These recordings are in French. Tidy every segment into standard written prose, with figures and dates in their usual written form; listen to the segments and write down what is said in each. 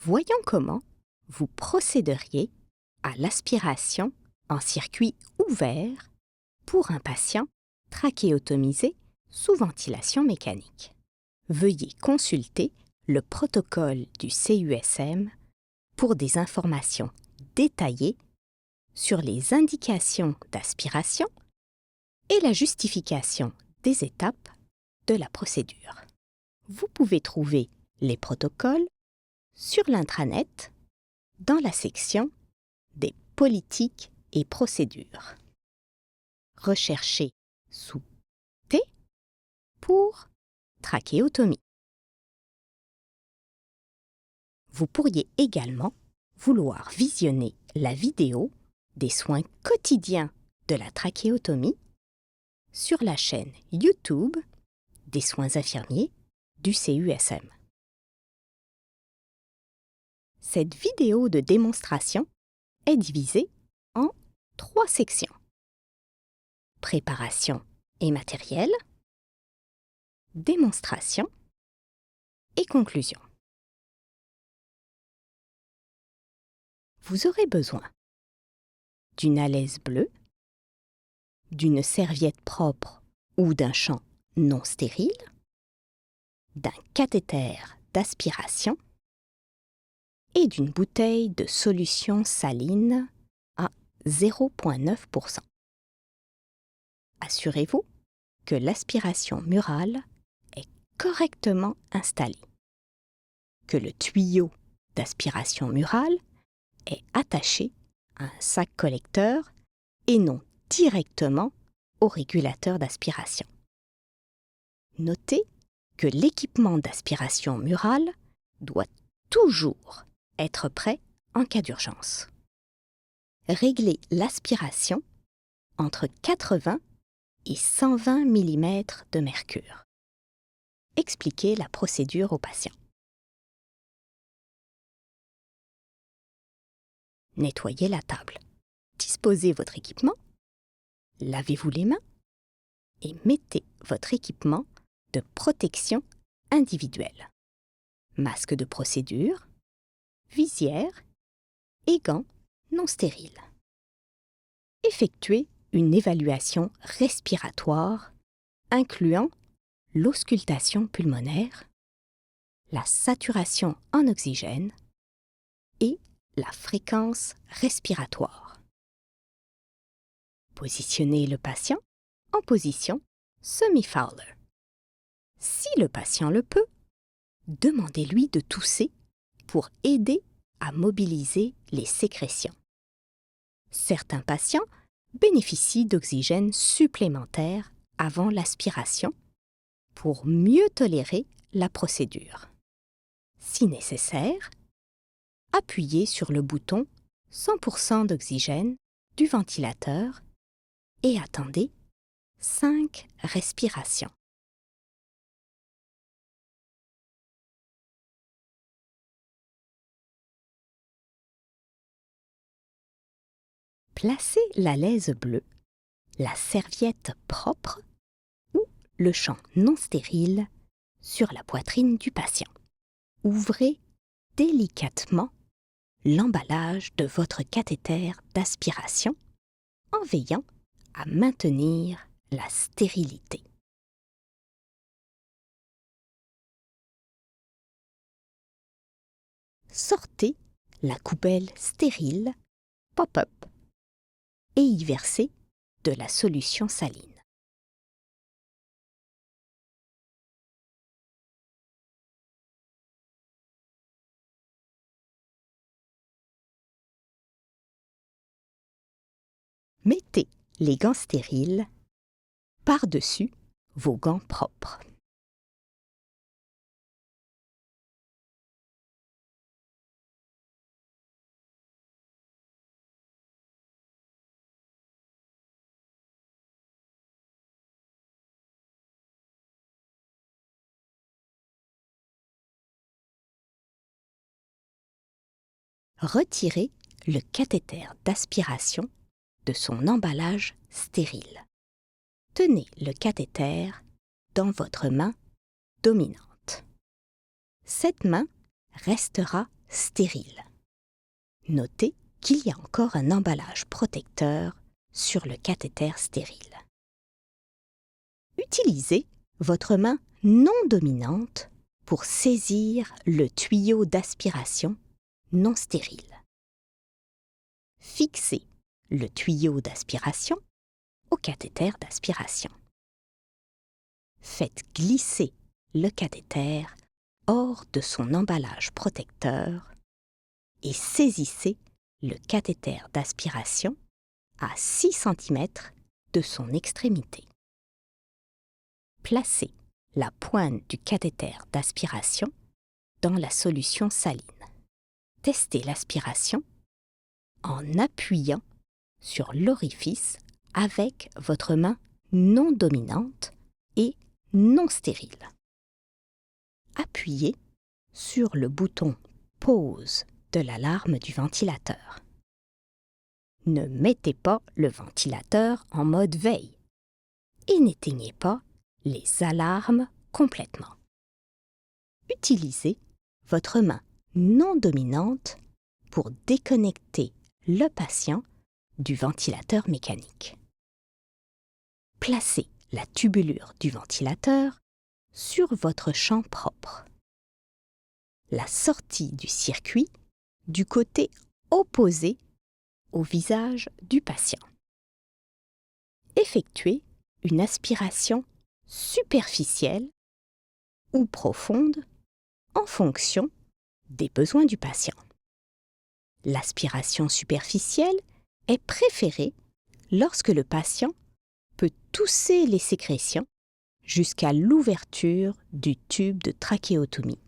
Voyons comment vous procéderiez à l'aspiration en circuit ouvert pour un patient trachéotomisé sous ventilation mécanique. Veuillez consulter le protocole du CUSM pour des informations détaillées sur les indications d'aspiration et la justification des étapes de la procédure. Vous pouvez trouver les protocoles sur l'intranet dans la section des politiques et procédures. Recherchez sous T pour trachéotomie. Vous pourriez également vouloir visionner la vidéo des soins quotidiens de la trachéotomie sur la chaîne YouTube des soins infirmiers du CUSM. Cette vidéo de démonstration est divisée en 3 sections. Préparation et matériel, démonstration et conclusion. Vous aurez besoin d'une alaise bleue, d'une serviette propre ou d'un champ non stérile, d'un cathéter d'aspiration et d'une bouteille de solution saline à 0,9%. Assurez-vous que l'aspiration murale est correctement installée, que le tuyau d'aspiration murale est attaché à un sac collecteur et non directement au régulateur d'aspiration. Notez que l'équipement d'aspiration murale doit toujours être prêt en cas d'urgence. Réglez l'aspiration entre 80 et 120 mm de mercure. Expliquez la procédure au patient. Nettoyez la table. Disposez votre équipement. Lavez-vous les mains et mettez votre équipement de protection individuelle. Masque de procédure, visière et gants non stériles. Effectuez une évaluation respiratoire incluant l'auscultation pulmonaire, la saturation en oxygène et la fréquence respiratoire. Positionnez le patient en position semi-Fowler. Si le patient le peut, demandez-lui de tousser pour aider à mobiliser les sécrétions. Certains patients bénéficient d'oxygène supplémentaire avant l'aspiration pour mieux tolérer la procédure. Si nécessaire, appuyez sur le bouton 100% d'oxygène du ventilateur et attendez 5 respirations. Placez l'alaise bleue, la serviette propre ou le champ non stérile sur la poitrine du patient. Ouvrez délicatement l'emballage de votre cathéter d'aspiration en veillant à maintenir la stérilité. Sortez la coupelle stérile pop-up et y versez de la solution saline. Mettez les gants stériles par-dessus vos gants propres. Retirez le cathéter d'aspiration de son emballage stérile. Tenez le cathéter dans votre main dominante. Cette main restera stérile. Notez qu'il y a encore un emballage protecteur sur le cathéter stérile. Utilisez votre main non dominante pour saisir le tuyau d'aspiration non stérile. Fixez le tuyau d'aspiration au cathéter d'aspiration. Faites glisser le cathéter hors de son emballage protecteur et saisissez le cathéter d'aspiration à 6 cm de son extrémité. Placez la pointe du cathéter d'aspiration dans la solution saline. Testez l'aspiration en appuyant sur l'orifice avec votre main non dominante et non stérile. Appuyez sur le bouton Pause de l'alarme du ventilateur. Ne mettez pas le ventilateur en mode veille et n'éteignez pas les alarmes complètement. Utilisez votre main non dominante pour déconnecter le patient du ventilateur mécanique. Placez la tubulure du ventilateur sur votre champ propre. La sortie du circuit du côté opposé au visage du patient. Effectuez une aspiration superficielle ou profonde en fonction des besoins du patient. L'aspiration superficielle est préférée lorsque le patient peut tousser les sécrétions jusqu'à l'ouverture du tube de trachéotomie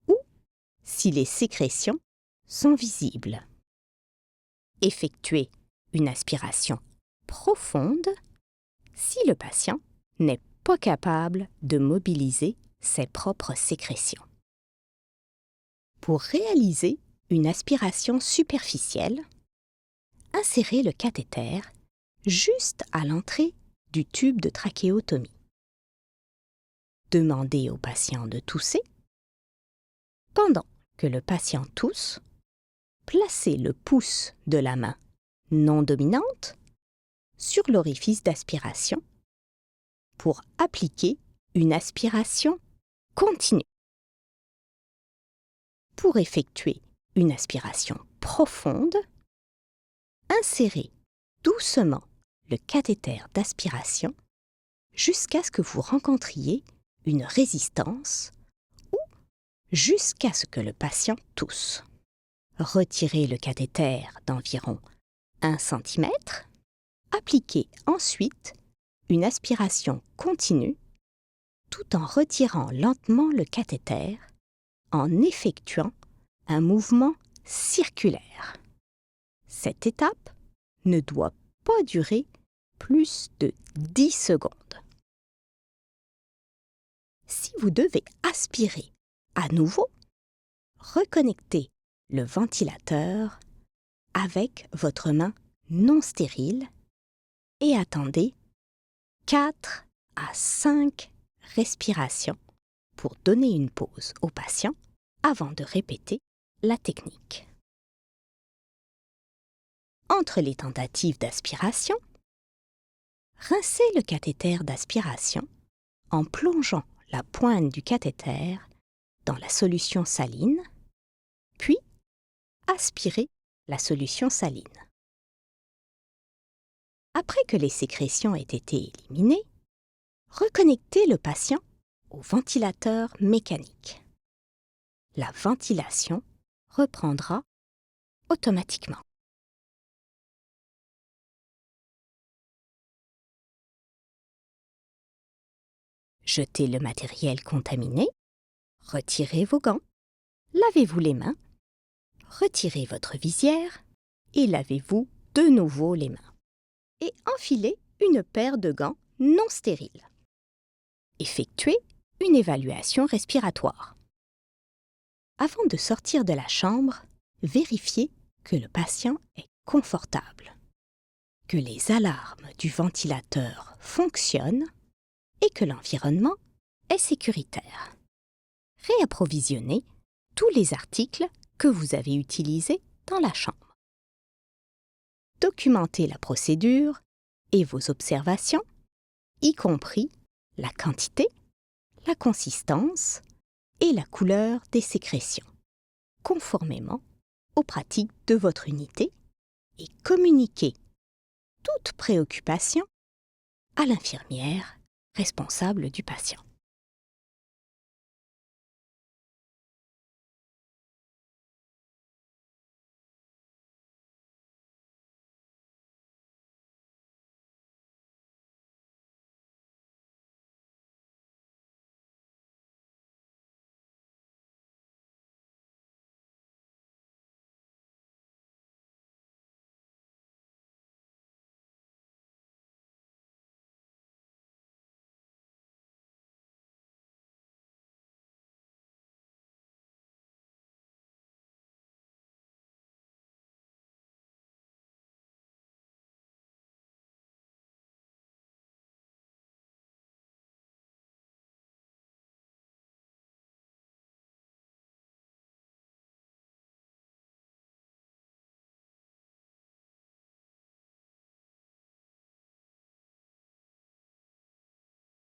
ou si les sécrétions sont visibles. Effectuez une aspiration profonde si le patient n'est pas capable de mobiliser ses propres sécrétions. Pour réaliser une aspiration superficielle, insérez le cathéter juste à l'entrée du tube de trachéotomie. Demandez au patient de tousser. Pendant que le patient tousse, placez le pouce de la main non dominante sur l'orifice d'aspiration pour appliquer une aspiration continue. Pour effectuer une aspiration profonde, insérez doucement le cathéter d'aspiration jusqu'à ce que vous rencontriez une résistance ou jusqu'à ce que le patient tousse. Retirez le cathéter d'environ 1 cm. Appliquez ensuite une aspiration continue tout en retirant lentement le cathéter en effectuant un mouvement circulaire. Cette étape ne doit pas durer plus de 10 secondes. Si vous devez aspirer à nouveau, reconnectez le ventilateur avec votre main non stérile et attendez 4 à 5 respirations pour donner une pause au patient avant de répéter la technique. Entre les tentatives d'aspiration, rincez le cathéter d'aspiration en plongeant la pointe du cathéter dans la solution saline, puis aspirez la solution saline. Après que les sécrétions aient été éliminées, reconnectez le patient au ventilateur mécanique. La ventilation reprendra automatiquement. Jetez le matériel contaminé, retirez vos gants, lavez-vous les mains, retirez votre visière et lavez-vous de nouveau les mains. Et enfilez une paire de gants non stériles. Effectuez une évaluation respiratoire. Avant de sortir de la chambre, vérifiez que le patient est confortable, que les alarmes du ventilateur fonctionnent et que l'environnement est sécuritaire. Réapprovisionnez tous les articles que vous avez utilisé dans la chambre. Documentez la procédure et vos observations, y compris la quantité, la consistance et la couleur des sécrétions, conformément aux pratiques de votre unité, et communiquez toute préoccupation à l'infirmière responsable du patient.